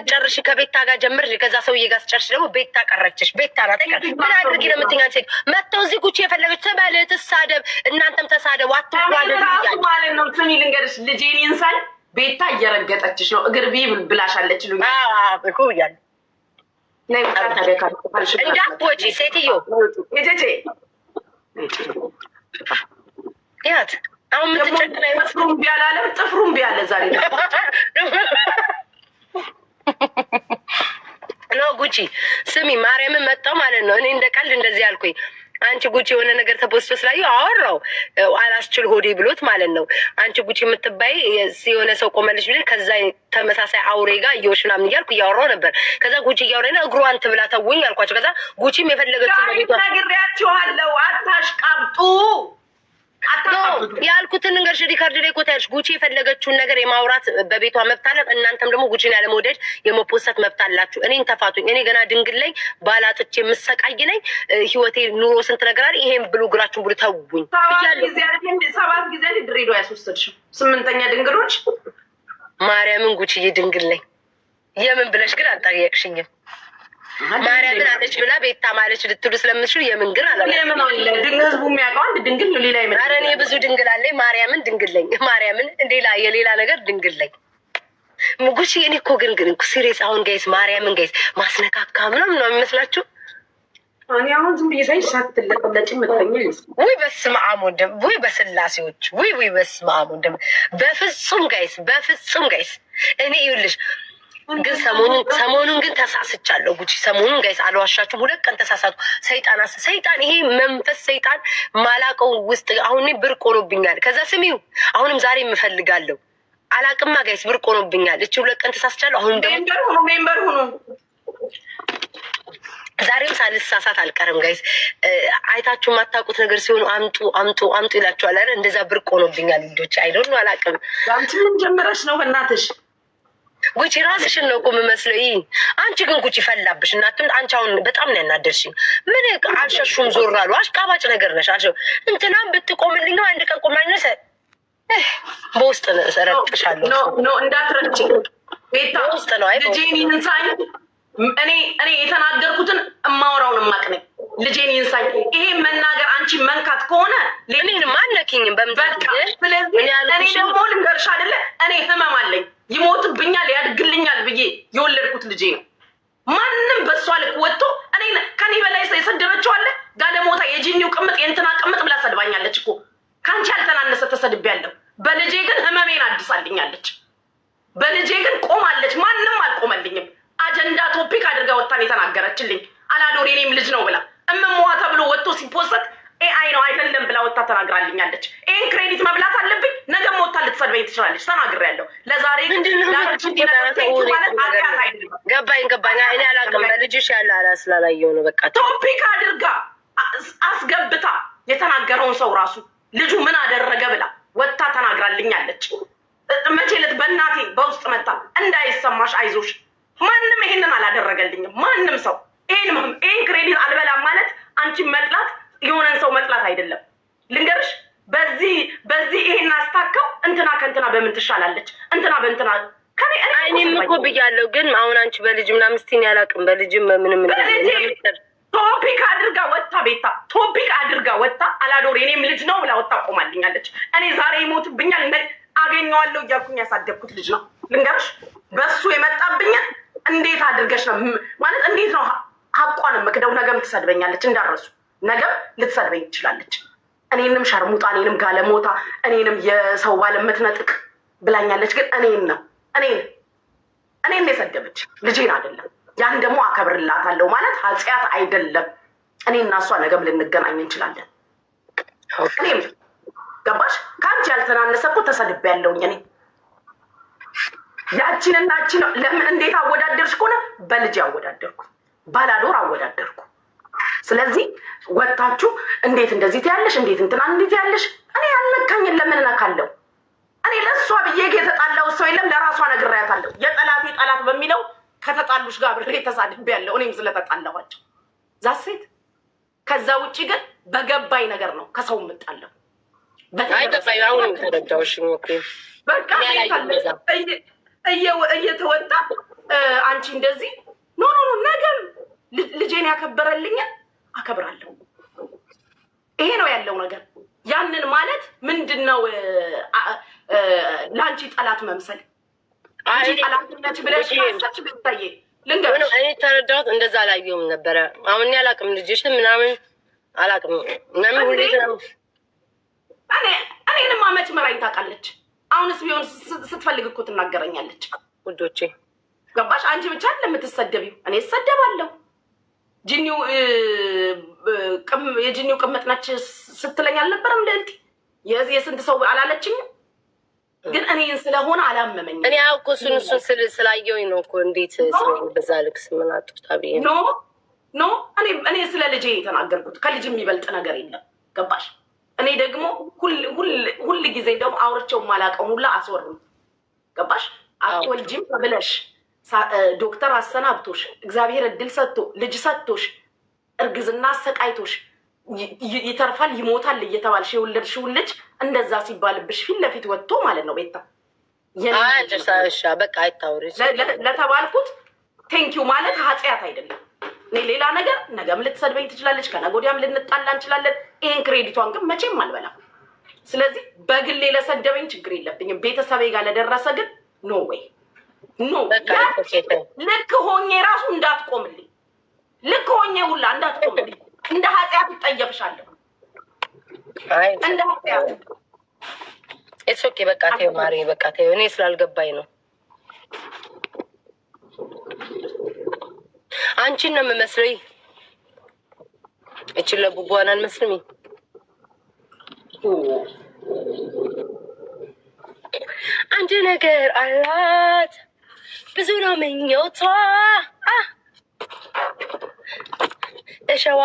ስትጨርሽ ከቤታ ጋር ጀምር፣ ከዛ ሰውዬ ጋር ስትጨርሽ ደግሞ ቤታ ቀረችሽ። ቤታ ናት ምን አድርጊ ነው የምትይኝ? ሴት መተው እዚህ ጉቺ የፈለገች ትበል ትሳደብ፣ እናንተም ተሳደቡ፣ አትዋደዱ ማለት ነው። ስሚ ልንገርሽ፣ ልጄን ይንሳል ቤታ እየረገጠችሽ ነው። እግር ቢ ብላሻለች ሉኝ ብያለሁ። እንዳትወጪ ሴትዮ ያት አሁን ምትጨቅና ጥፍሩም ቢያላለም ጥፍሩም ቢያለ ዛሬ ነው ጉቺ። ስሚ ማርያምን መጣው ማለት ነው። እኔ እንደ ቀልድ እንደዚህ አልኩኝ። አንቺ ጉቺ የሆነ ነገር ተፖስቶ ስላየው አወራው አላስችል ሆዴ ብሎት ማለት ነው። አንቺ ጉቺ የምትባይ የሆነ ሰው ቆመልሽ ብለሽ ከዛ ተመሳሳይ አውሬ ጋር እየወሽ ምናምን እያልኩ እያወራው ነበር። ከዛ ጉቺ እያወራኝ ነው እግሯን ትብላ ተውኝ አልኳቸው። ከዛ ጉቺም የፈለገችው በቤቷ ነግሬያችኋለሁ፣ አታሽቃብጡ ያልኩትን ነገር ሪካርድ ላይ ኮታ ያልሽ ጉቺ የፈለገችውን ነገር የማውራት በቤቷ መብት አላት። እናንተም ደግሞ ጉቺን ያለመውደድ የመፖሰት መብት አላችሁ። እኔን ተፋቱኝ። እኔ ገና ድንግል ላይ ባላጥቼ የምሰቃይ ነኝ። ህይወቴ ኑሮ ስንት ነገር አለ። ይሄን ብሉ እግራችሁን ብሉ ተውኝ። 7 ጊዜ ድሬዳዋ ያስወሰድሽው 8ኛ ድንግሎች ማርያምን ጉቺዬ ድንግል ላይ የምን ብለሽ ግን አልጠየቅሽኝም። ማርያምን አለች ብላ ቤታ ማለች ልትሉ ስለምትችሉ የምን ግን አለ ህዝቡ የሚያውቀው አንድ ድንግል ነው። ሌላ ይመጣ። ኧረ እኔ ብዙ ድንግል አለኝ። ማርያምን ድንግል ለኝ። ማርያምን ሌላ የሌላ ነገር ድንግል ለኝ። ጉቺ እኔ እኮ ግን እኮ ሲሪየስ አሁን ጋይስ ማርያምን ጋይስ ማስነካካ ምናምን ነው የሚመስላችሁ? እኔ አሁን ዝም ብዬ ሳይሽ ሳትለቀለጭ መጣኛ ወይ በስመ አብ ወልድ ወይ በስላሴዎች ወይ በስመ አብ ወልድ በፍጹም ጋይስ እኔ ይኸውልሽ ግን ሰሞኑን ግን ተሳስቻለሁ ጉቺ። ሰሞኑን ጋይስ አልዋሻችሁም፣ 2 ቀን ተሳሳቱ። ሰይጣን ይሄ መንፈስ ሰይጣን ማላቀው ውስጥ አሁን ብርቅ ሆኖብኛል። ከዛ ስሚው አሁንም ዛሬ የምፈልጋለሁ አላቅማ ጋይስ ብርቅ ሆኖብኛል። እቺ 2 ቀን ተሳስቻለሁ። አሁን ደግሞ ሜምበር ሆኖ ዛሬም ሳልሳሳት አልቀርም ጋይስ። አይታችሁ የማታውቁት ነገር ሲሆኑ አምጡ ይላችኋል አይደል? እንደዛ ብርቅ ሆኖብኛል ልጆች። አይዶን ነው አላቅም። አንቺ ምን ጀመረሽ ነው በእናትሽ? ጉቺ ራስሽን ነው እኮ የምመስለው። አንቺ ግን ጉቺ ፈላብሽ እናትም። አንቺ አሁን በጣም ነው ያናደርሽኝ። ምን አልሸሹም ዞር አሉ። አሽቃባጭ ነገር ነሽ። እንትናም ብትቆምልኝ አንድ ቀን ቆማኝነሰ በውስጥ ረቅሻለሁ። ኖ እንዳትረጭ ቤታ ውስጥ ነው አይ ልጄን ይንሳኝ። እኔ የተናገርኩትን እማወራውን ማቅነኝ ልጄን ይንሳኝ። ይሄ መናገር አንቺ መንካት ከሆነ ለምን ማነኪኝም በምበቃ። ስለዚህ እኔ ደግሞ ልንገርሽ አይደለ እኔ ህመም አለኝ። ይሞትብኛል ያድግልኛል ብዬ የወለድኩት ልጄ ነው። ማንም በሷ ልክ ወጥቶ እኔ ከኔ በላይ የሰደበችው አለ። ጋለሞታ የጂኒው ቅምጥ የእንትና ቅምጥ ብላ ሰድባኛለች እኮ። ከአንቺ ያልተናነሰ ተሰድቤያለሁ። በልጄ ግን ህመሜን አድሳልኛለች። በልጄ ግን ቆማለች። ማንም አልቆመልኝም። አጀንዳ ቶፒክ አድርጋ ወጣን የተናገረችልኝ አላዶር የኔም ልጅ ነው ብላ እምሞዋ ተብሎ ወጥቶ ሲፖሰት ኤአይ ነው አይደለም ብላ ወጣ ተናግራልኛለች። ይሄን ክሬዲት መብላት አለብኝ። ነገም ወጣ ልትሰድበኝ ትችላለች። ተናግሬያለሁ። ለዛሬ ገባኝ። እኔ አላውቅም። በልጅሽ ያለ ስላላየው ነው። በቃ ቶፒክ አድርጋ አስገብታ የተናገረውን ሰው ራሱ ልጁ ምን አደረገ ብላ ወጣ ተናግራልኛለች። መቼ ዕለት በእናቴ በውስጥ መጣ እንዳይሰማሽ አይዞሽ ማንም ይሄንን አላደረገልኝም። ማንም ሰው ይሄን ክሬዲት አልበላም ማለት አንቺን መጥላት የሆነን ሰው መጥላት አይደለም። ልንገርሽ በዚህ ይሄን አስታከው እንትና ከእንትና በምን ትሻላለች እንትና በእንትና እኔም እኮ ብያለሁ። ግን አሁን አንቺ በልጅ ምናምን ስትይኝ አላውቅም። በልጅም ምንም ቶፒክ አድርጋ ወጣ ቤታ ቶፒክ አድርጋ ወጣ አላዶር የኔም ልጅ ነው ብላ ወጣ ቆማልኛለች። እኔ ዛሬ ይሞትብኛል አገኘዋለሁ እያልኩኝ ያሳደግኩት ልጅ ነው። ልንገርሽ በሱ የመጣብኛል እንዴት አድርገሽ ነው ማለት እንዴት ነው ሀቋን መክደው? ነገም ትሰድበኛለች እንዳረሱ ነገም ልትሰድበኝ ትችላለች። እኔንም ሸርሙጣ እኔንም ጋለሞታ እኔንም የሰው ባለምትነጥቅ ብላኛለች። ግን እኔን የሰደበች ልጄን አይደለም። ያን ደግሞ አከብርላታለሁ ማለት ኃጢአት አይደለም። እኔ እና እሷ ነገም ልንገናኝ እንችላለን። እኔም ገባሽ? ከአንቺ ያልተናነሰ እኮ ተሰድቤያለሁኝ እኔ ያቺንና ያቺን ለምን እንዴት አወዳደርሽ ከሆነ በልጅ አወዳደርኩ፣ ባላዶር አወዳደርኩ። ስለዚህ ወጣችሁ እንዴት እንደዚህ ትያለሽ፣ እንዴት እንትና እንዴት ያለሽ? እኔ ያልነካኝን ለምን እነካለሁ? እኔ ለእሷ ብዬ የተጣላው ሰው የለም። ለራሷ ነግሬያታለሁ። የጠላቴ ጠላት በሚለው ከተጣሉሽ ጋር ብሬ ተሳድቤያለሁ። እኔም ስለተጣላኋቸው ዛሴት። ከዛ ውጭ ግን በገባኝ ነገር ነው ከሰው የምጣለው። አይገባኝ አሁን ተረዳሁሽ። ኦኬ በቃ እየተወጣ አንቺ እንደዚህ ኖ ነገም ልጄን ያከበረልኝ አከብራለሁ። ይሄ ነው ያለው ነገር። ያንን ማለት ምንድነው? ለአንቺ ጠላት መምሰል አንቺ ጠላትነት ብለሽ ካሰብሽ ብታዬ ልንገርሽ፣ እኔ ተረዳሁት። እንደዛ አላየሁም ነበረ። አሁን እኔ አላውቅም፣ ልጅሽን ምናምን አላውቅም። ምናምን ሁሌ እኔንም አመች መራኝ ታውቃለች። አሁንስ ቢሆን ስትፈልግ እኮ ትናገረኛለች። ውዶቼ ገባሽ? አንቺ ብቻ ለምትሰደቢው እኔ እሰደባለሁ። የጅኒው ቅምጥ ነች ስትለኝ አልነበረም? ለእንቲ የስንት ሰው አላለችኝም? ግን እኔን ስለሆነ አላመመኝም። እኔ ያው እኮ እሱን ስላየሁኝ ነው እኮ። እንዴት በዛ ልክ ስምናጡት ታብዬ ኖ እኔ ስለ ልጄ የተናገርኩት ከልጅ የሚበልጥ ነገር የለም። ገባሽ? እኔ ደግሞ ሁል ጊዜ ደግሞ አውርቼው ማላውቀውን ሁላ አስወርም። ገባሽ? አትወልጂም ብለሽ ዶክተር አሰናብቶሽ እግዚአብሔር እድል ሰጥቶ ልጅ ሰጥቶሽ እርግዝና አሰቃይቶሽ ይተርፋል ይሞታል እየተባልሽ የወለድሽውን ልጅ እንደዛ ሲባልብሽ ፊት ለፊት ወጥቶ ማለት ነው ቤታ በቃ አይታወሪ ለተባልኩት ቴንኪው ማለት ኃጢአት አይደለም። እኔ ሌላ ነገር ነገም ልትሰድበኝ ትችላለች፣ ከነገ ወዲያም ልንጣላ እንችላለን። ይሄን ክሬዲቷን ግን መቼም አልበላም። ስለዚህ በግሌ ለሰደበኝ ችግር የለብኝም። ቤተሰቤ ጋር ለደረሰ ግን ኖ ወይ ኖ። ልክ ሆኜ ራሱ እንዳትቆምልኝ፣ ልክ ሆኜ ሁላ እንዳትቆምልኝ። እንደ ኃጢአት ይጠየፍሻለሁ፣ እንደ ኃጢአት። ኢትስ ኦኬ በቃ ተይው ማሪ፣ በቃ ተይው። እኔ ስላልገባኝ ነው። አንቺን ነው የምመስለኝ። እቺ ለቡቡዋን አልመስልም። አንድ ነገር አላት ብዙ ነው ምኞቷ። እሸዋ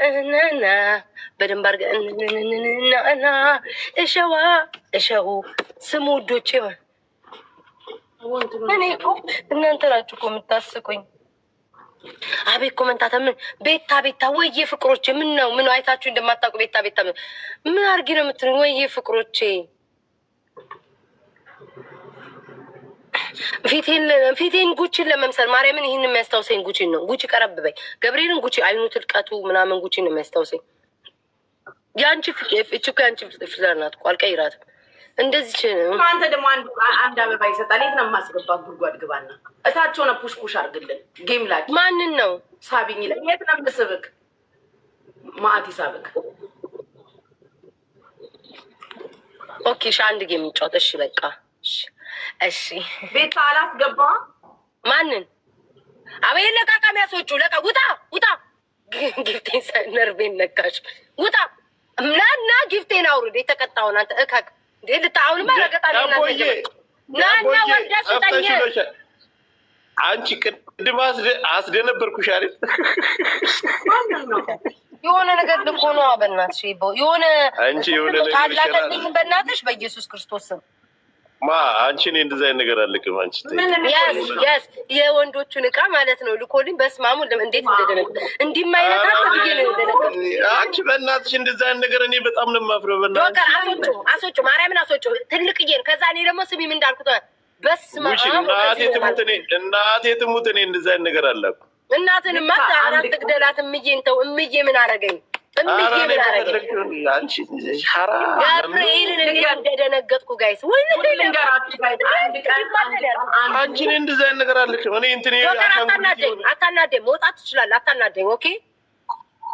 እነና በደንብ አድርገን እሸው ስሙ ውዶቼ። እኔ እኮ እናንተ ናችሁ እኮ የምታስቁኝ። አቤት ኮመንታተ ቤታ ወይዬ ፍቅሮቼ፣ ምን ነው አይታችሁ እንደማታውቁ ቤታ ምን አድርጊ ነው የምትሉኝ? ወይዬ ፍቅሮቼ ፊቴን ጉቺን ለመምሰል ማርያምን፣ ይህን የሚያስታውሰኝ ጉቺን ነው። ጉቺ ቀረብ በይ ገብርኤልን፣ ጉቺ አይኑ ትልቀቱ ምናምን ጉቺን ነው የሚያስታውሰኝ። የአንቺ እችኮ የአንቺ ፍቅር ናት እኮ አልቀይራትም። እንደዚህ አንተ ደግሞ አንድ አበባ ይሰጣል። የት ነው የማስገባት? ጉድጓድ ግባና እታች ሆነ ፑሽ አድርግልን። ጌም ላይ ማንን ነው ሳቢኝ? የት ነው የምስብክ? ማአት ይሳብክ። ኦኬ እሺ፣ አንድ ጌም እንጫወት። እሺ በቃ እሺ። ቤት አላስገባ ማንን? አበይ ለቃቃም ያስወጩ ለቃ ውጣ ጊፍቴን ነርቤን ነካሽ። ውጣ ምናና ጊፍቴን አውርድ። የተቀጣውን አንተ እካክ እንዴ ልታውንማ ረገጣና ናና ወደስተኛ አንቺ ቅድም አስደነበርኩሽ አይደል? የሆነ ነገር ልኮ ነው። በእናትሽ የሆነ አንቺ የሆነ ነገር ታላቀልኝ በእናትሽ በኢየሱስ ክርስቶስ ስም አንቺ እኔ እንደዛ አይነት ነገር አልልክም። አንቺ ያስ የወንዶቹን እቃ ማለት ነው ልኮልኝ። በስማሙ እንዴት እንደደነገ እንዲማይነት አጥብዬ ነው እንደደነገ። አንቺ በእናትሽ እንደዛ አይነት ነገር እኔ በጣም ነው የማፍረው። በእናትሽ አሶቹ ማርያምን አሶቹ ትልቅዬን። ከዛ እኔ ደግሞ ስሚ ምን እንዳልኩት በስማሙ እናቴ ትሙት እኔ እንደዛ አይነት ነገር አላኩ። እናትንማ አራት ትግደላት። እምዬን ተው። እምዬ ምን አረገኝ? ገብርኤልን እንዴት እንደደነገጥኩ ጋይስ። ወይ አንቺ እንደዛ አይነት ነገር አለች። እኔ እንትን አታናደኝ። መውጣት ትችላለህ። አታናደኝ። ኦኬ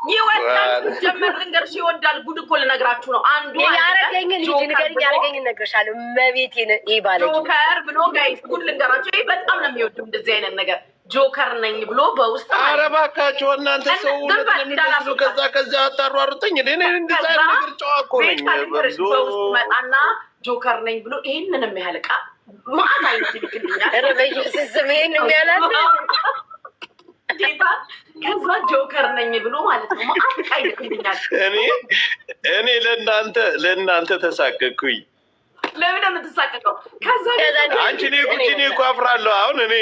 ይወዳል። ጀመር ልንገርሽ፣ ይወዳል። ጉድ እኮ ልነግራችሁ ነው። አንዱ ያረገኝን ልጅ ንገሪኝ። ያረገኝን እነግርሻለሁ። መቤቴን ይባለች ጆከር ብሎ ጋይስ፣ ጉድ ልንገራችሁ። ይሄ በጣም ነው የሚወዱ እንደዚህ አይነት ነገር። ጆከር ነኝ ብሎ በውስጥ ኧረ እባካችሁ እናንተ ሰው ሁለት የሚመስሉ ከዛ አታሯሩጠኝ። እኔ እንደዛ አይነት ነገር ጨዋ እኮ ነኝ። በውስጥ መጣና ጆከር ነኝ ብሎ ይሄንን የሚያህል ዕቃ ማዕት አይነት ይልክልኛል። ኧረ በኢየሱስ ስም ይሄን የሚያላለ ጌታ ከዛ ጆከር ነኝ ብሎ ማለት ነው ማዕት ዕቃ ይልክልኛል። እኔ ለእናንተ ተሳቀቅኩኝ። ለምን የምትሳቀቀው? ከዛ አንቺ እኔ እኮ አፍራለሁ። አሁን እኔ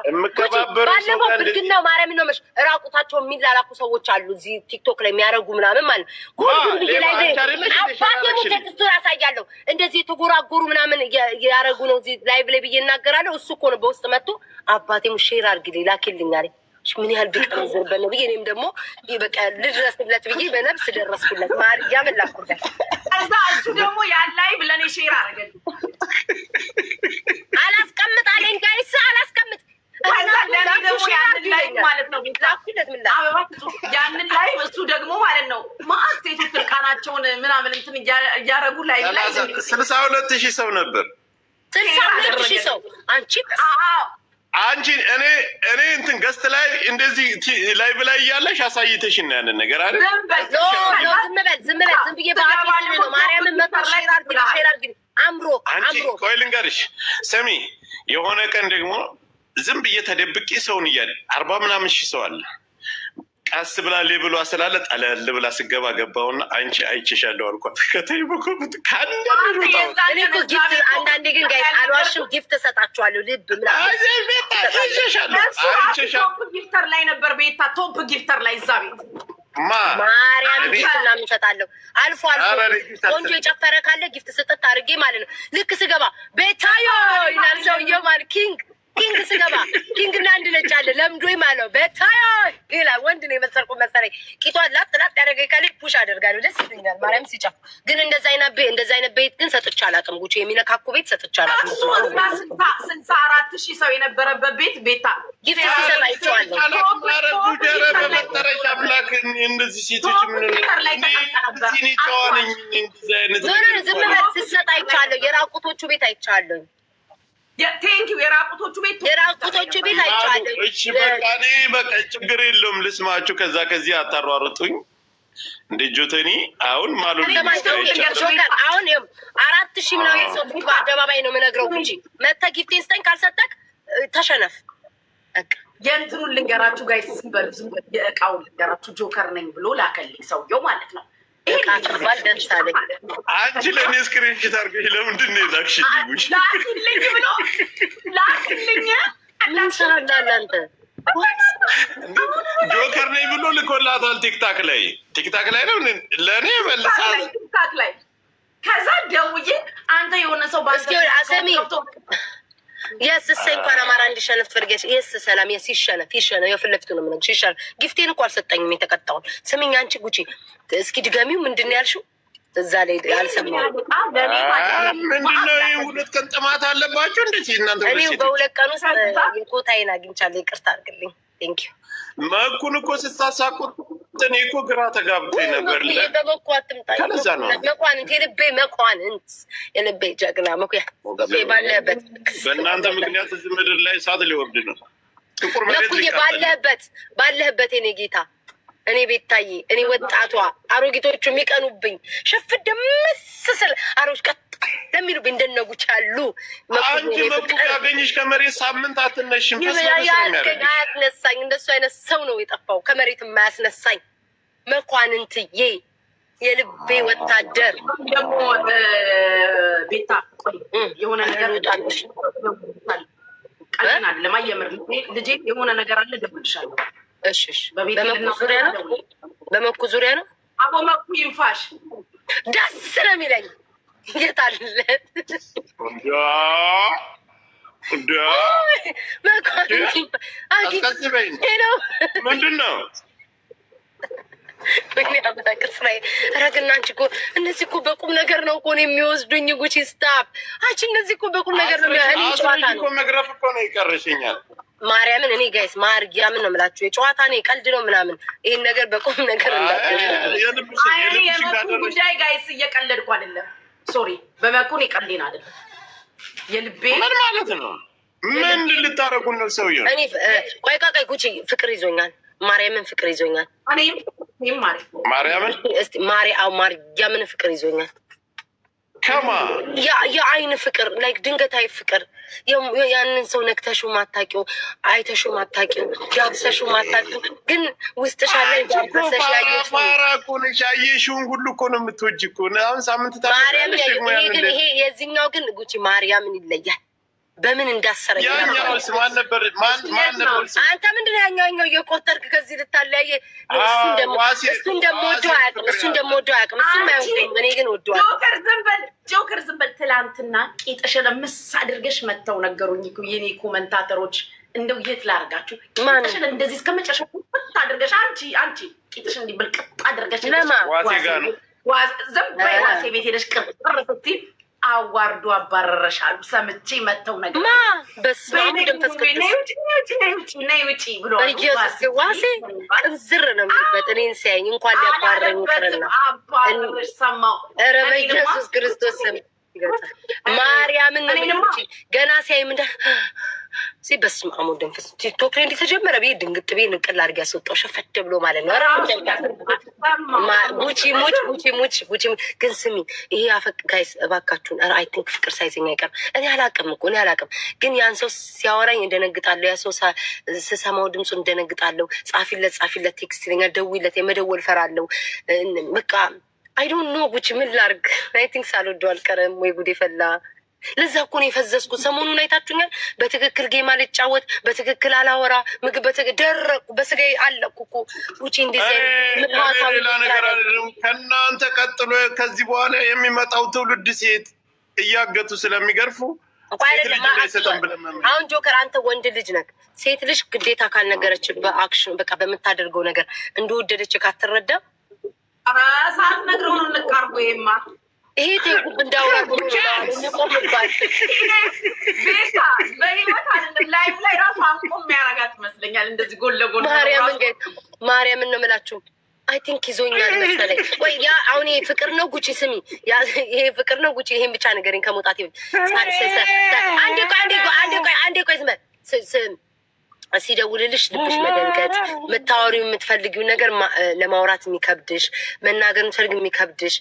የምከባበረው ሰው ብልግናው ማርያምን ነው። ራቁታቸው የሚላላኩ ሰዎች አሉ እዚህ ቲክቶክ ላይ የሚያደርጉ ምናምን ማለት ቴክስቱን ያሳያለሁ። እንደዚህ የተጎራጎሩ ምናምን ያደረጉ ነው እዚህ ላይቭ ላይ ብዬ እናገራለሁ። እሱ እኮ ነው በውስጥ መጥቶ አባቴም ሼር አድርግልኝ ላኪልኝ አለኝ። ምን ያህል ቢቀነዘርበት ነው ብዬ እኔም ደግሞ በቃ ልድረስለት ብዬ በነብስ ደረስኩለት። ማርያ መላኩለት። ከዛ እሱ ደግሞ ያን ላይ ብለኔ ሼር አደረገልኝ። አላስቀምጥ አለኝ ጋይስ አላስቀምጥ። ከዛ ለኔ ደግሞ ያንን ላይ ማለት ነው ያንን ላይ እሱ ደግሞ ማለት ነው ማአት ሴቶች እርቃናቸውን ምናምን እንትን እያረጉ ላይ 62,000 ሰው ነበር። 62,000 ሰው አንቺ እኔ እንትን ገስት ላይ እንደዚህ ላይ ብላይ እያለሽ አሳይተሽና ያንን ነገር አይደል? ዝም ብዬ ነው ማርያምን ሼር አድርግልኝ። አምሮ ቆይ ልንገርሽ ስሚ፣ የሆነ ቀን ደግሞ ዝም ብዬ ተደብቄ ሰውን እያለ 40 ምናምን ሺህ ሰው አለ። ቀስ ብላ ሌብሏ ስላለ ጠለል ብላ ስገባ ገባውና አንቺ አይቼሻለሁ አልኳት። ከተይ በኮምት አንዳንዴ ግን ጋይ አልዋሽም ጊፍት እሰጣችኋለሁ። ልብ ጊፍተር ላይ ነበር ቤታ ቶፕ ጊፍተር ላይ እዛ ቤት ማርያም ጊፍት ምናምን እሰጣለሁ። አልፎ ቆንጆ የጨፈረ ካለ ጊፍት ስጥት አድርጌ ማለት ነው። ልክ ስገባ ቤታዮ ይላል ሰውዬው ማለት ኪንግ ስገባ ኪንግ እና አንድ ነጭ አለ ለምዶኝ ማለት ነው። ቤታዮ ይላል ወንድ ነው የመሰልኩ መሰለኝ። ቂጧን ላጥ ያደረገኝ ካለ ፑሽ አደርጋለሁ። ደስ ይለኛል ማርያም ሲጨፍ። ግን እንደዛ አይነት ቤት ግን ሰጥቼ አላውቅም። ጉቺ የሚነካኩ ቤት ሰጥቼ አላውቅም። 64,000 ሰው የነበረበት ቤት ቤታ ጊፍት ሲሰጥ አይቼዋለሁ። እንደዚህ ሴቶች ዝም በል ስትሰጥ አይቼዋለሁ። የራቁቶቹ ቤት አይቼዋለሁ። ቴንኪው የራቁቶቹ ቤት አይቻለሁ። እሺ በቃ ችግር የለውም ልስማችሁ። ከዚህ አታሯሩጡኝ እንደ ጆተኒ አሁን ማሉ አሁን 4,000 ምናምን ሰው በአደባባይ ነው የምነግረው እንጂ መተህ ጊፍቴን ስጠኝ ካልሰጠክ ተሸነፍ። የእንትኑን ልንገራችሁ ጋይስ፣ ዝም በሉ የእቃውን ልንገራችሁ። ጆከር ነኝ ብሎ ላከልኝ ሰውየው ማለት ነው። አንቺ ለእኔ ስክሪንሽት አድርገሽ ለምንድን ነው የላክሽልኝ? ላክልኝ ብሎ ላክልኝ እናንተ ጆከር ነኝ ብሎ ልኮላታል። ቲክታክ ላይ ነው ለእኔ መልሳል። ቲክታክ ላይ ከዛ ደውዬ አንተ የሆነ ሰው ባሰሚ የስሰኝ እንኳን አማራ እንዲሸነፍ ትፈልጊያለሽ? የስ ሰላም ይሸነፍ የፊት ለፊቱ ነው የምነግርሽ። ይሸነፍ። ጊፍቴን እኮ አልሰጠኝም የተቀጣውን። ስሚኝ አንቺ ጉቺ እስኪ ድገሚው። ምንድን ነው ያልሽው? እዛ ላይ አልሰማሁም። ምንድነው? ይህ 2 ቀን ጥማት አለባቸው እንደዚህ እናንተ። እኔ በ2 ቀን ውስጥ የቦታዬን አግኝቻለሁ። ይቅርታ አድርግልኝ። ቴንኪዩ። መኩን እኮ ስታሳቁት እኔ እኮ ግራ ተጋብቶኝ ነበር። በመኩ አትምጣ። መኳንንት የልቤ ጀግና መኩያ ባለህበት በእናንተ ምክንያት እዚህ ምድር ላይ እሳት ሊወርድ ነው። ጥቁር መኩዬ ባለህበት የኔ ጌታ እኔ ቤታዬ እኔ ወጣቷ አሮጊቶቹ የሚቀኑብኝ ሸፍት ደምስስል አሮች ቀጥ ለሚሉብኝ እንደነጉች አሉ። አንቺ መኩ ያገኝሽ ከመሬት ሳምንት አትነሽም። አያስነሳኝ። እንደሱ አይነት ሰው ነው የጠፋው ከመሬት የማያስነሳኝ። መኳንንትዬ የልቤ ወታደር ደግሞ ቤታ የሆነ ነገር ቀልና ለማየምር ልጄ የሆነ ነገር አለ ደብልሻለሁ። እሺ በመኩ ዙሪያ ነው። አቦ መኩ ይንፋሽ ደስ ነው የሚለኝ። የታለ ምንድን ነው? ረግና አንቺ እኮ እነዚህ እኮ በቁም ነገር ነው እኮ የሚወስዱኝ። ጉቺ ስታፕ አንቺ እነዚህ እኮ በቁም ነገር ነው። ጨዋታ ነው መግረፍ እኮ ነው ይቀርሽኛል። ማርያምን እኔ ጋይስ ማርያምን ነው የምላችሁ። የጨዋታ ነው የቀልድ ነው ምናምን። ይሄን ነገር በቁም ነገር የመኩ ጉዳይ ጋይስ እየቀለድኩ አይደለም። ሶሪ በመኩን የቀልዴን አይደለም። የልቤ ምን ማለት ነው? ምን ልታረጉ ነው ሰውዬው? እኔ ቆይ ጉቺ ፍቅር ይዞኛል። ማርያምን ፍቅር ይዞኛል። እኔም ማርያምን እስቲ ማርያምን ፍቅር ይዞኛል። ከማ የአይን ፍቅር ላይክ ድንገታዊ ፍቅር ያንን ሰው ነክተሽው ማታቂው አይተሽው ማታቂው ዳብሰሽው ማታቂው ግን ውስጥሽ አለ ዳብሰሽ ያየሽውን ሁሉ እኮ ነው የምትወጂ እኮ አሁን ሳምንት ማርያም ይሄ የዚህኛው ግን ጉቺ ማርያምን ይለያል በምን እንዳሰረኝ ያኛውስ ማን ነበር አንተ ምንድን ነው ያኛው እየቆጠርክ ከዚህ ልታለያየ እሱን ደግሞ ወደው አያውቅም እሱን አያውቅም እኔ ግን ወደዋለሁ ጆከር ዝም በል ትላንትና ቂጥሽን ምስ አድርገሽ መተው ነገሩኝ እኮ የኔ ኮመንታተሮች እንደው የት ላርጋችሁ ቂጥሽን እንደዚህ እስከ መጨረሻ አድርገሽ አንቺ ቂጥሽን እንዲህ ብልቅጥ አድርገሽ ዋሴ ጋር ነው ዝም በይ ዋሴ ቤት ሄደሽ ቅርጥር ስትይ አዋርዶ አባረረሻሉ ሰምቼ መተው ነገር በስማሙ ደንፈስ ነይ ውጪ ብሎ ዋሴ ቅንዝር ነው የሚበት እኔን ሲያኝ እንኳን ሊያባረኝ ይቅርና አባረረሽ ሰማው ኧረ በኢየሱስ ክርስቶስ ስም ማርያምን ነው ገና ሲያይ ምንዳ በስማሙ ደንፈስ ቲክቶክ ላይ እንደተጀመረ ብዬ ድንግጥ ብዬ ንቅል አድርጌ ያስወጣው ሸፈት ብሎ ማለት ነው። ጉቺ ግን ስሚ ይሄ አፈቅ ጋይስ እባካችሁን አይ ቲንክ ፍቅር ሳይዘኛ አይቀርም። እኔ አላቅም ግን ያን ሰው ሲያወራኝ እንደነግጣለሁ። ያ ሰው ስሰማው ድምፁን እንደነግጣለሁ። ጻፊለት ቴክስት ይለኛል። ደውይለት የመደወል ፈራለሁ። በቃ አይ ዶንት ኖ ጉቺ ምን ላርግ? አይ ቲንክ ሳልወደው አልቀረም ወይ ጉዴ ፈላ። ለዛ እኮ ነው የፈዘዝኩት። ሰሞኑን አይታችሁኛል። በትክክል ጌማ ልጫወት፣ በትክክል አላወራ፣ ምግብ ደረቁ፣ በስጋዬ አለኩ እኮ ውጪ እንደዚህ ሌላ ነገር አይደለም። ከእናንተ ቀጥሎ ከዚህ በኋላ የሚመጣው ትውልድ ሴት እያገቱ ስለሚገርፉ ሴት ልጅ እንዳይሰጠን ብለን አሁን ጆከር አንተ ወንድ ልጅ ነህ። ሴት ልጅ ግዴታ ካልነገረች በአክሽን በቃ በምታደርገው ነገር እንደወደደች ካትረዳ ሰዓት ነግረው ነው እንቃርጎ ይሄማ ይሄ ቴጉብ እንዳውራ ቆምባል ቤታ በህይወት አይደለም ላይፍ ላይ ራሱ አንቆ የሚያረጋት ይመስለኛል። እንደዚህ ጎን ለጎን ማርያምን ነው የምላችሁ። አይ ቲንክ ይዞኛል መሰለኝ። ወይ ያ አሁን ይሄ ፍቅር ነው ጉቺ ስሚ፣ ይሄ ፍቅር ነው ጉቺ። ይሄን ብቻ ነገርኝ ከመውጣት አንዴ ቆይ ስም ሲደውልልሽ ልብሽ መደንገጥ፣ የምታወሪው የምትፈልጊው ነገር ለማውራት የሚከብድሽ፣ መናገር የምትፈልግ የሚከብድሽ፣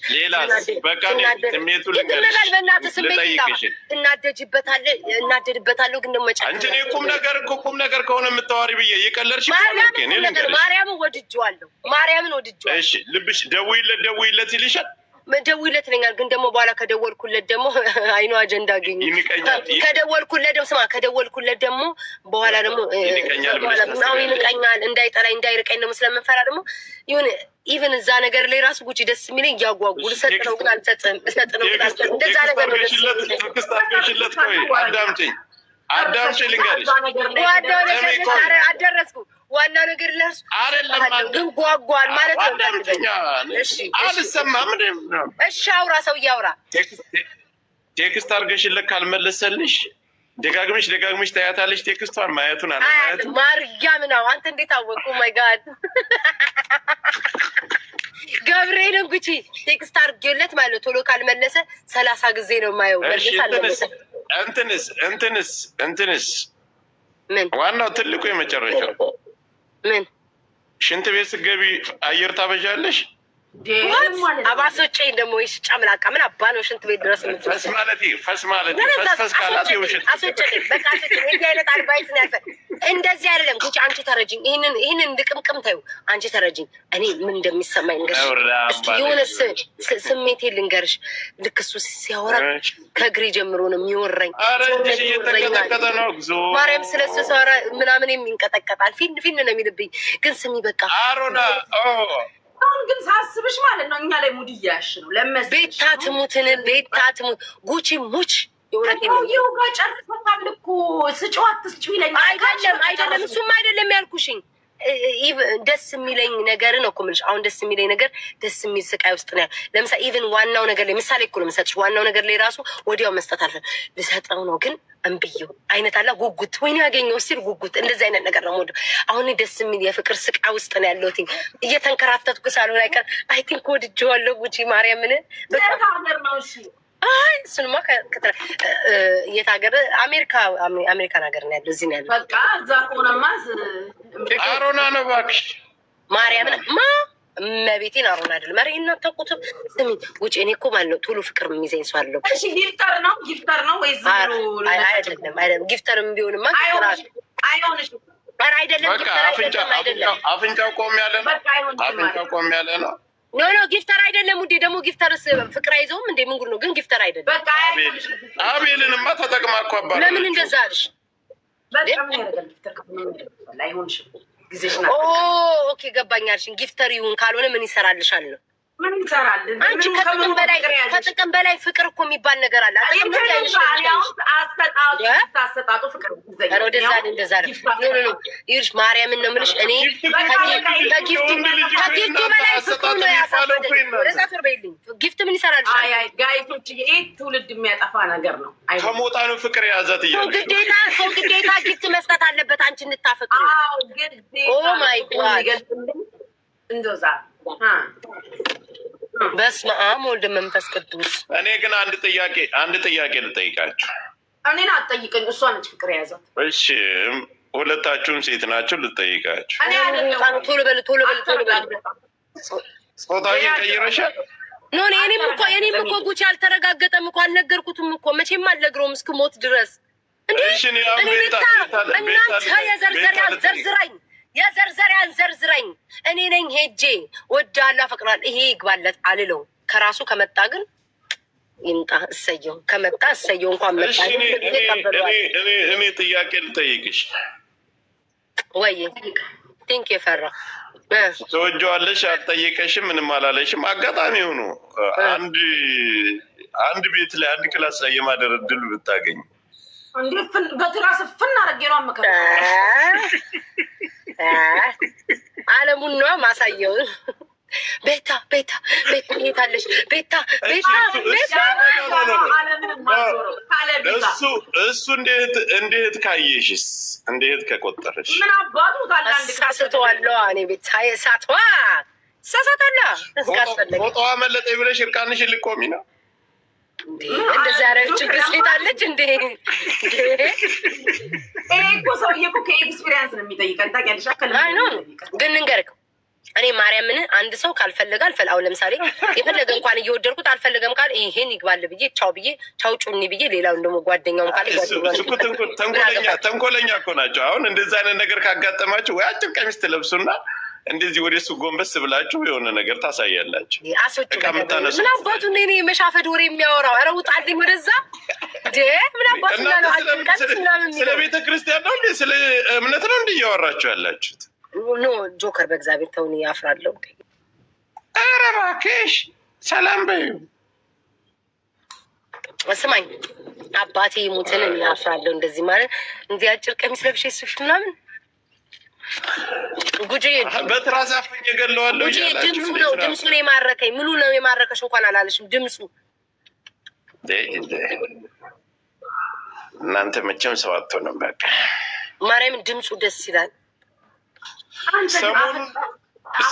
እናደድበታለሁ ግን ደግሞ ቁም ነገር ከሆነ የምታወሪ ብዬ የቀለድሽ ማርያምን ወድጄዋለሁ። እሺ ልብሽ ደውይለት ይልሻል። ደውይለት ይለኛል። ግን ደግሞ በኋላ ከደወልኩለት ደግሞ አይኑ አጀንዳ አገኘ። ከደወልኩለት ደግሞ በኋላ ደግሞ ይንቀኛል። እንዳይጠላኝ እንዳይርቀኝ ደግሞ ስለምንፈራ ደግሞ ይሁን ኢቨን እዛ ነገር ላይ ራሱ ጉቺ ደስ የሚለኝ እያጓጉ ልሰጥ ነው ግን አልሰጥም፣ እንደዛ ነገር ነው። አዳምጪ ልንገርሽ፣ አደረስኩ ዋና ነገር ለሱ ግን ጓጓል ማለት ነው። አልሰማም። እሺ አውራ፣ ሰው እያውራ ቴክስት አድርገሽለት ካልመለሰልሽ ደጋግመሽ ታያታለሽ። ቴክስቷን ማየቱን አለማየቱ ማርያም ነው። አንተ እንዴት አወቁ? ማይ ጋድ ገብርኤልን ጉቺ ቴክስት አድርጌለት ማለት ነው። ቶሎ ካልመለሰ 30 ጊዜ ነው የማየው። እንትንስ ምን ዋናው ትልቁ የመጨረሻው ምን ሽንት ቤት ስትገቢ አየር ታበዣለሽ። አባሶቼ ደግሞ ይሽ ጫምላቃ ምን አባ ነው ሽንት ቤት ድረስ ፈስ ማለት ፈስ ካላት የውሸት በቃ እንዲህ አይነት አድቫይስ ነው ያልፈ እንደዚህ አይደለም ጉቺ። አንቺ ተረጅኝ፣ ይህንን ልቅምቅም ታዩ። አንቺ ተረጅኝ፣ እኔ ምን እንደሚሰማኝ ልንገርሽ። እስኪ የሆነ ስሜቴ ልንገርሽ። ልክ እሱ ሲያወራ ከእግሬ ጀምሮ ነው የሚወረኝ። እየተንቀጠቀጠ ነው ማርያም ስለሱ ሲያወራ ምናምን የሚንቀጠቀጣል። ፊን ነው የሚልብኝ። ግን ስሚ በቃ አሮና አሁን ግን ሳስብሽ ማለት ነው እኛ ላይ ሙድ እያያሽ ነው። ቤታ ትሙት ጉቺ ሙች ይኸው ጋር ጨርሰታል እኮ ስጭው አትስጭው ይለኛል። አይደለም እሱም አይደለም ያልኩሽኝ። ደስ የሚለኝ ነገር ነው እኮ የምልሽ። አሁን ደስ የሚለኝ ነገር ደስ የሚል ስቃይ ውስጥ ነው። ለምሳሌ ኢቨን ዋናው ነገር ላይ ምሳሌ እኮ ነው የምሰጥሽ። ዋናው ነገር ላይ ራሱ ወዲያው መስጠት አለ ልሰጠው ነው ግን እምብዬው አይነት አላ ጉጉት ወይኔ ያገኘው ሲል ጉጉት እንደዚህ አይነት ነገር ነው ወደ አሁን ደስ የሚል የፍቅር ስቃይ ውስጥ ነው ያለሁት። እየተንከራተትኩ ሳልሆን አይቀር አይ ቲንክ ወድጄዋለሁ ጉቺ ማርያምን በቃ ሀገር ነው። እሺ አይ እሱንማ የት ሀገር? አሜሪካን ሀገር ነው ያለው። እዚህ ነው ያለው። በቃ እዛ ከሆነማ አሮና ነው እባክሽ ማርያምን እመቤቴን አሮን አይደለም። ኧረ እናንተ ቁጥር ስሚ ውጭ። እኔ እኮ ማለት ነው ቶሎ ፍቅር የሚይዘኝ ሰው አለው። እሺ ጊፍተር ነው ወይስ አይደለም? ጊፍተርም ቢሆንማ አይሆንሽም። ኧረ አይደለም፣ አፍንጫው ቆም ያለ ነው። አፍንጫው ቆም ያለ ነው። ኖ ጊፍተር አይደለም ውዴ። ደግሞ ጊፍተርስ ፍቅር አይዘውም እንዴ? ምን ጉድ ነው ግን? ጊፍተር አይደለም። በቃ አቤልንማ ተጠቅማ እኮ አባረረች። ለምን እንደዛ አልሽ? ኦኬ ገባኝ አልሽኝ። ጊፍተር ይሁን ካልሆነ ምን ይሰራልሻል ነው? ምን ይሰራል? አንቺ ከጥቅም በላይ ፍቅር እኮ የሚባል ነገር አለ። አሰጣጡ ፍቅር እንደዛ ይኸውልሽ፣ ማርያምን ነው የምልሽ እኔ ከጊፍቱ በላይ ፍቅር ነው ያሳበደኝ። ወደዛ ዞር በይልኝ። ጊፍት ምን ይሰራልሻል? ጋይቶች ይሄ ትውልድ የሚያጠፋ ነገር ነው። ከሞጣ ነው ፍቅር የያዛት እያለ ሰው ግዴታ ጊፍት መስጠት አለበት አንቺ እንድታፈቅሪ። ኦ ማይ ጋድ እንደዛ በስመ አብ ወልድ መንፈስ ቅዱስ። እኔ ግን አንድ ጥያቄ ልጠይቃችሁ። እኔን አትጠይቀኝ፣ እሷ ነች ፍቅር የያዛት። እሺ ሁለታችሁም ሴት ናችሁ፣ ልጠይቃችሁ። ቶሎ በል ጾታሽን ቀይረሻል? ኖ የኔም እኮ ጉቺ አልተረጋገጠም እኮ አልነገርኩትም እኮ መቼም አልነግረውም እስክሞት ድረስ። እናንተ የዘርዘሪያን ዘርዝረኝ እኔ ነኝ ሄጄ ወዳለሁ አፈቅራለሁ ይሄ ይግባለት አልለው። ከራሱ ከመጣ ግን ይምጣ እሰየው፣ ከመጣ እሰየው። እንኳን መጣ። እኔ ጥያቄ ልጠይቅሽ ወይ ቲንክ የፈራ ተወጀዋለሽ፣ አልጠየቀሽም፣ ምንም አላለሽም። አጋጣሚ ሆኖ አንድ ቤት ላይ አንድ ክላስ ላይ የማደር እድሉ ብታገኝ በትራስ ፍና አረጌ ነው አመከረ አለሙን ነው ማሳየው። ቤታ የታለሽ? ቤታ እሱ እንዴት ካየሽስ? እንዴት ከቆጠረሽ? ምን አባቱ ሳስተዋለሁ እኔ ቤታ ሳተዋ ሳሳታላ ፎቶዋ መለጠኝ ብለሽ እርቃንሽን ልቆሚ ነው? እንደዚህ ያረችው ሴት አለች እንዴ? እኮ ሰውዬ እኮ ከኤክስፒሪየንስ ነው የሚጠይቀን ታውቂያለሽ። ግን እንገርክ እኔ ማርያምን አንድ ሰው ካልፈለገ አሁን ለምሳሌ የፈለገ እንኳን እየወደድኩት አልፈለገም ካል ይሄን ይግባል ብዬ ቻው ጩኒ ብዬ ሌላውን ደግሞ ጓደኛውን ካለ ተንኮለኛ እኮ ናቸው። አሁን እንደዚህ አይነት ነገር ካጋጠማችሁ ወይ አጭር ቀሚስ ትለብሱና እንደዚህ ወደ እሱ ጎንበስ ብላችሁ የሆነ ነገር ታሳያላችሁ። ምን አባቱ እኔ መሻፈድ ወሬ የሚያወራው? ኧረ ውጣልኝ ወደዛ። ምን አባቱ ስለ ቤተ ክርስቲያን ነው እንዴ? ስለ እምነት ነው እንዴ እያወራችሁ ያላችሁት? ኖ ጆከር በእግዚአብሔር ተውን፣ ያፍራለሁ። ኧረ እባክሽ ሰላም በይው። ስማኝ አባቴ ሙትን ያፍራለሁ። እንደዚህ ማለት እንዲህ አጭር ቀሚስ ለብሼ ሱፍ ምናምን ጉጂ በትራስ አፍኝ ገለዋለሁ። ጉጂ ድምፁ ነው የማረከኝ። ምኑ ነው የማረከሽ እንኳን አላለሽም። ድምፁ እናንተ መቼም ሰው አትሆንም። በቃ ማርያምን ድምፁ ደስ ይላል።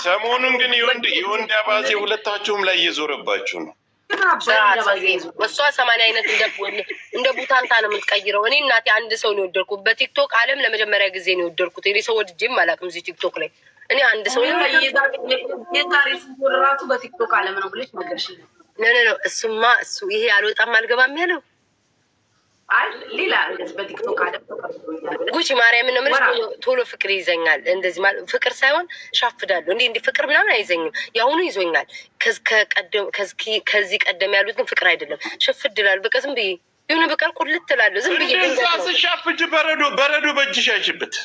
ሰሞኑን ግን የወንድ አባዜ ሁለታችሁም ላይ እየዞረባችሁ ነው። እሷ 80 አይነት እንደ ቡታንታ ነው የምትቀይረው። እኔ እናቴ አንድ ሰው ነው የወደድኩት በቲክቶክ ዓለም ለመጀመሪያ ጊዜ ነው የወደድኩት። እኔ ሰው ወድጄም አላውቅም እዚህ ቲክቶክ ላይ። እኔ አንድ ሰው ነው የዛሬ ሲወራቱ በቲክቶክ ዓለም ነው ብለሽ ነገርሽ ነው። እሱማ እሱ ይሄ አልወጣም አልገባም ያለው ሌላ በቲክቶክ ዓለም ጉቺ ማርያምን ነው የምልሽ። ቶሎ ፍቅር ይዘኛል። እንደዚህ ማለት ፍቅር ሳይሆን ሻፍዳለሁ። እንዲህ ፍቅር ምናምን አይዘኝም። የአሁኑ ይዞኛል። ከዚህ ቀደም ያሉት ግን ፍቅር አይደለም። ሽፍድ እላለሁ። በቃ ዝም ብዬ የሆነ በቃ ቁልት እላለሁ። ዝም ብዬ ስሻፍጅ በረዶ በእጅሽ አይችበት።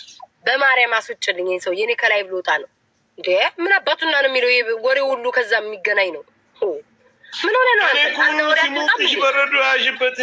በማርያም አስወጭልኝ ሰው የኔ ከላይ ብሎጣ ነው እንዴ? ምን አባቱና ነው የሚለው ወሬ ሁሉ ከዛ የሚገናኝ ነው። ምን ሆነ ነው ሲሞቅሽ በረዶ ያዥበት